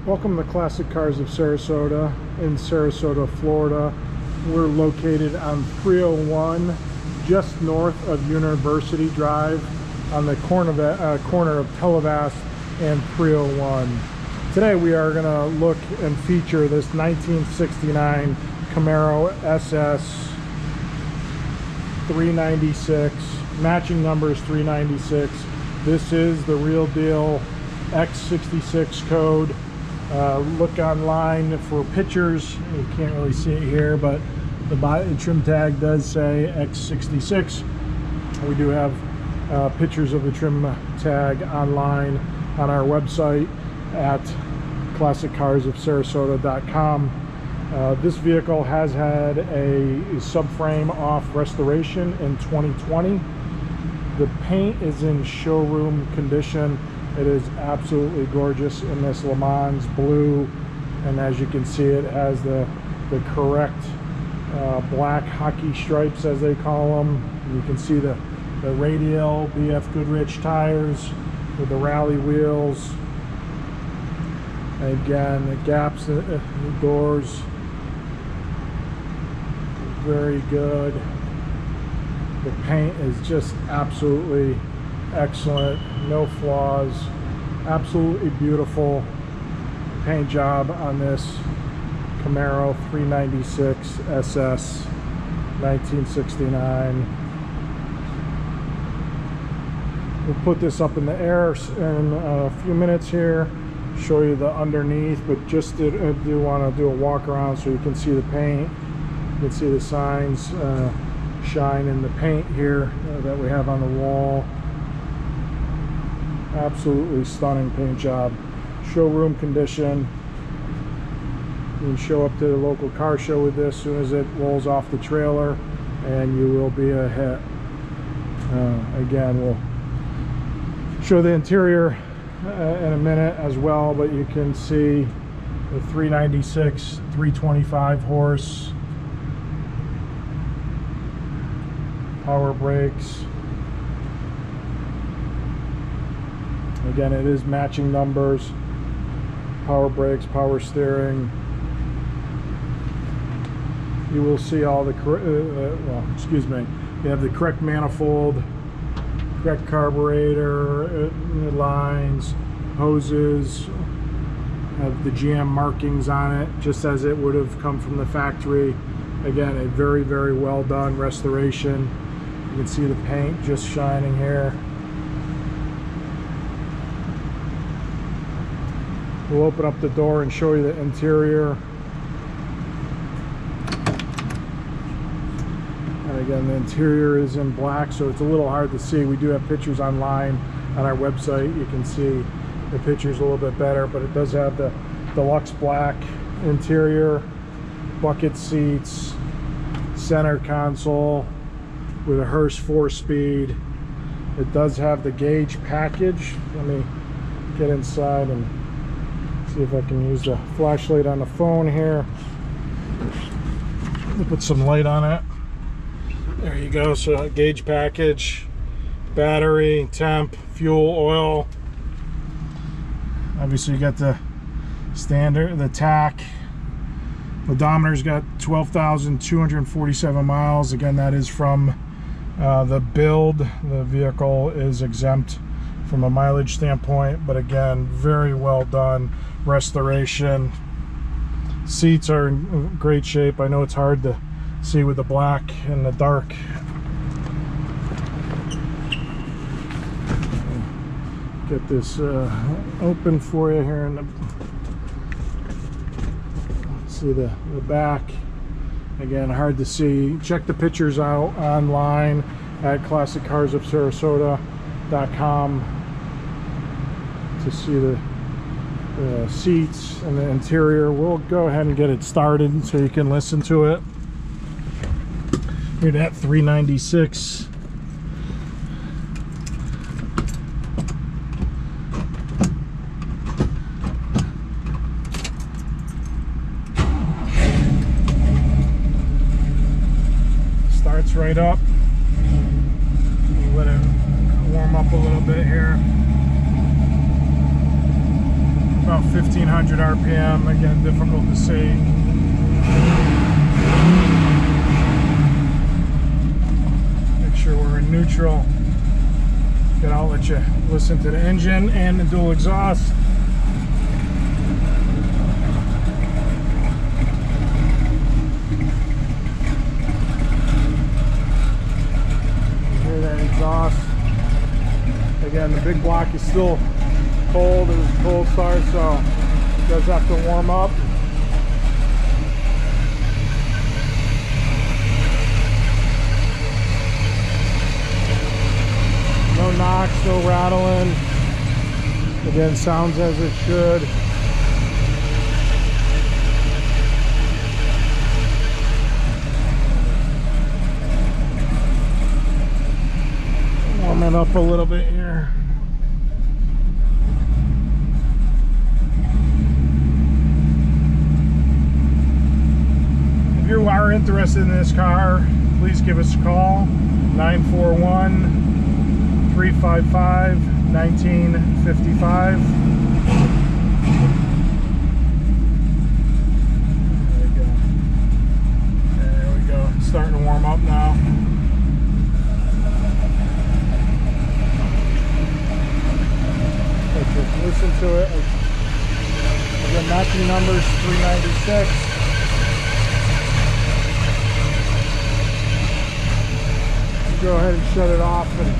Welcome to Classic Cars of Sarasota in Sarasota, Florida. We're located on 301 just north of University Drive on the corner of Televast and 301. Today we are going to look and feature this 1969 Camaro SS 396, matching numbers 396. This is the real deal X66 code. Look online for pictures. You can't really see it here, but the trim tag does say X66. We do have pictures of the trim tag online on our website at classiccarsofsarasota.com. This vehicle has had a subframe off restoration in 2020. The paint is in showroom condition. It is absolutely gorgeous in this Lemans Blue, and as you can see, it has the correct black hockey stripes, as they call them. You can see the radial BF Goodrich tires with the rally wheels. Again, the gaps in the doors, very good. The paint is just absolutely excellent, no flaws, absolutely beautiful paint job on this Camaro 396 SS 1969. We'll put this up in the air in a few minutes here, show you the underneath, but just do want to do a walk around so you can see the paint. You can see the signs shine in the paint here that we have on the wall. Absolutely stunning paint job. Showroom condition. You can show up to the local car show with this as soon as it rolls off the trailer, and you will be a hit. Again, we'll show the interior in a minute as well, but you can see the 396, 325 horse, power brakes. Again, it is matching numbers, power brakes, power steering. You will see all the you have the correct manifold, correct carburetor lines, hoses, have the GM markings on it, just as it would have come from the factory. Again, a very, very well done restoration. You can see the paint just shining here. We'll open up the door and show you the interior. And again, the interior is in black, so it's a little hard to see. We do have pictures online on our website. You can see the pictures a little bit better, but it does have the deluxe black interior, bucket seats, center console with a Hurst 4-speed. It does have the gauge package. Let me get inside and see if I can use the flashlight on the phone here. Let me put some light on it. There you go. So gauge package, battery, temp, fuel, oil. Obviously you got the standard, the tach. The odometer's got 12,247 miles. Again, that is from the build. The vehicle is exempt from a mileage standpoint, but again, very well done restoration. Seats are in great shape. I know it's hard to see with the black and the dark. Get this open for you here in the, see the back. Again, hard to see. Check the pictures out online at classiccarsofsarasota.com to see the seats and the interior. We'll go ahead and get it started so you can listen to it. Hear that 396. Starts right up. warm up a little bit here. About about 1500 RPM. Again, difficult to see. Make sure we're in neutral. Then I'll let you listen to the engine and the dual exhaust. Hear that exhaust. Again, the big block is still cold. It was a cold start, so it does have to warm up. No knocks, no rattling. Again, sounds as it should. Warm it up a little bit here. If you are interested in this car, please give us a call. 941-355-1955. There we go. It's starting to warm up now. Listen to it. Again, matching numbers 396. Go ahead and shut it off and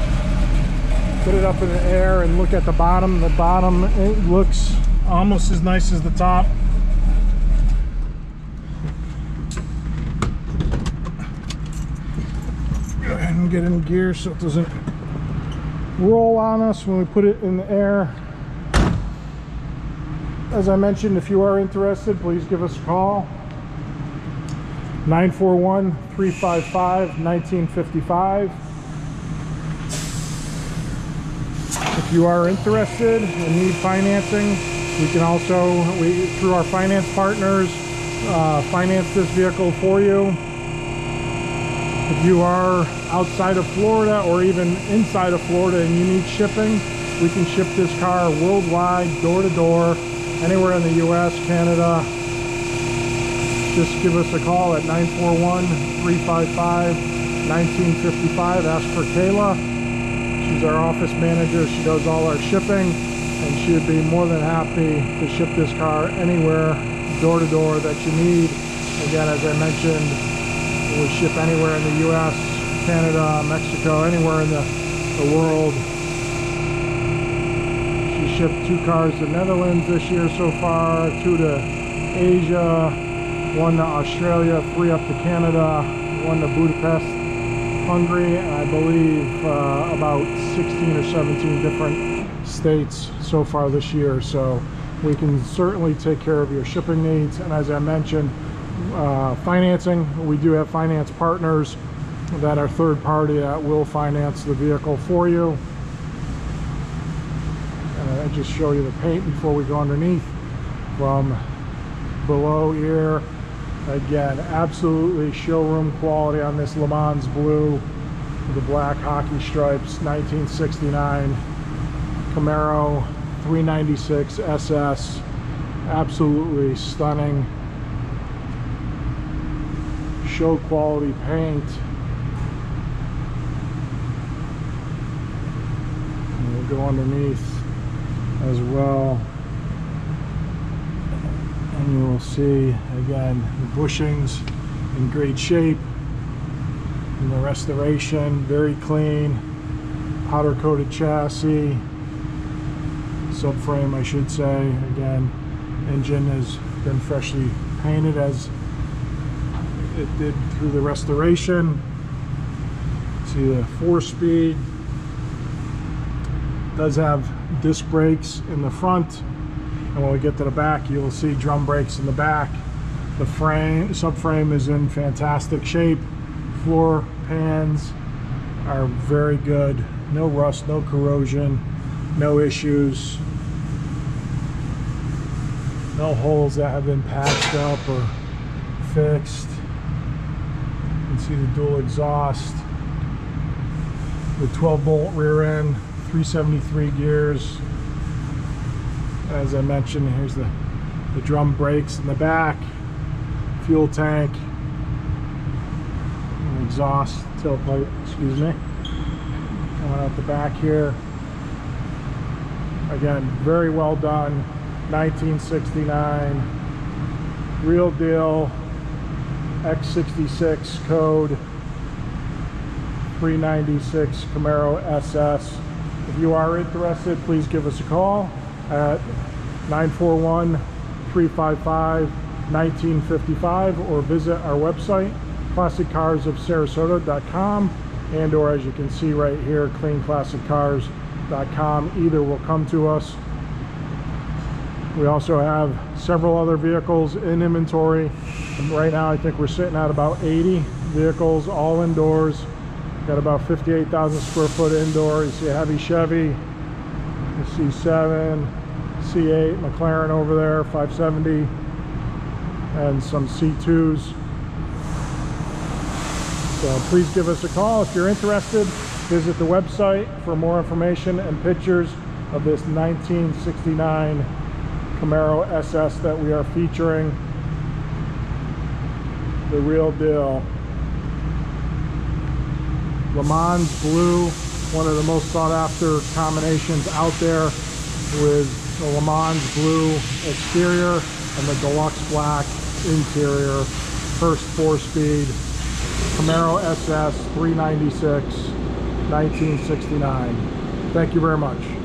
put it up in the air and look at the bottom. The bottom, it looks almost as nice as the top. Go ahead and get in gear so it doesn't roll on us when we put it in the air. As I mentioned, if you are interested, please give us a call. 941-355-1955. If you are interested and need financing, we can also, through our finance partners, finance this vehicle for you. If you are outside of Florida or even inside of Florida and you need shipping, we can ship this car worldwide, door to door, anywhere in the US, Canada. Just give us a call at 941-355-1955. Ask for Kayla. She's our office manager. She does all our shipping, and she would be more than happy to ship this car anywhere, door to door, that you need. Again, as I mentioned, we ship anywhere in the US, Canada, Mexico, anywhere in the world. She shipped 2 cars to the Netherlands this year so far, 2 to Asia, 1 to Australia, 3 up to Canada, 1 to Budapest, Hungary, and I believe about 16 or 17 different states so far this year. So we can certainly take care of your shipping needs. And as I mentioned, financing, we do have finance partners that are third party that will finance the vehicle for you. And I just show you the paint before we go underneath. From below here, again, absolutely showroom quality on this Lemans Blue with the black hockey stripes. 1969 Camaro 396 SS, absolutely stunning show quality paint. And we'll go underneath as well, and you will see again the bushings in great shape, and the restoration very clean, powder coated chassis, subframe I should say. Again, engine has been freshly painted as it did through the restoration. See the 4-speed, does have disc brakes in the front, and when we get to the back you'll see drum brakes in the back. The subframe is in fantastic shape. Floor pans are very good, no rust, no corrosion, no issues, no holes that have been patched up or fixed. You can see the dual exhaust, the 12-bolt rear end, 373 gears. As I mentioned, here's the drum brakes in the back, fuel tank, and exhaust tailpipe, excuse me, coming out the back here. Again, very well done, 1969, real deal, X66 code, 396 Camaro SS. If you are interested, please give us a call at 941-355-1955 or visit our website, classiccarsofsarasota.com, and or as you can see right here, cleanclassiccars.com. Either will come to us. We also have several other vehicles in inventory, and right now I think we're sitting at about 80 vehicles, all indoors. Got about 58,000 square foot indoor. You see a heavy Chevy, the C7, C8, McLaren over there, 570, and some C2s. So please give us a call if you're interested. Visit the website for more information and pictures of this 1969 Camaro SS that we are featuring. The real deal. Lemans Blue, one of the most sought after combinations out there, with the Lemans Blue exterior and the deluxe black interior. Hurst 4-speed Camaro SS 396 1969. Thank you very much.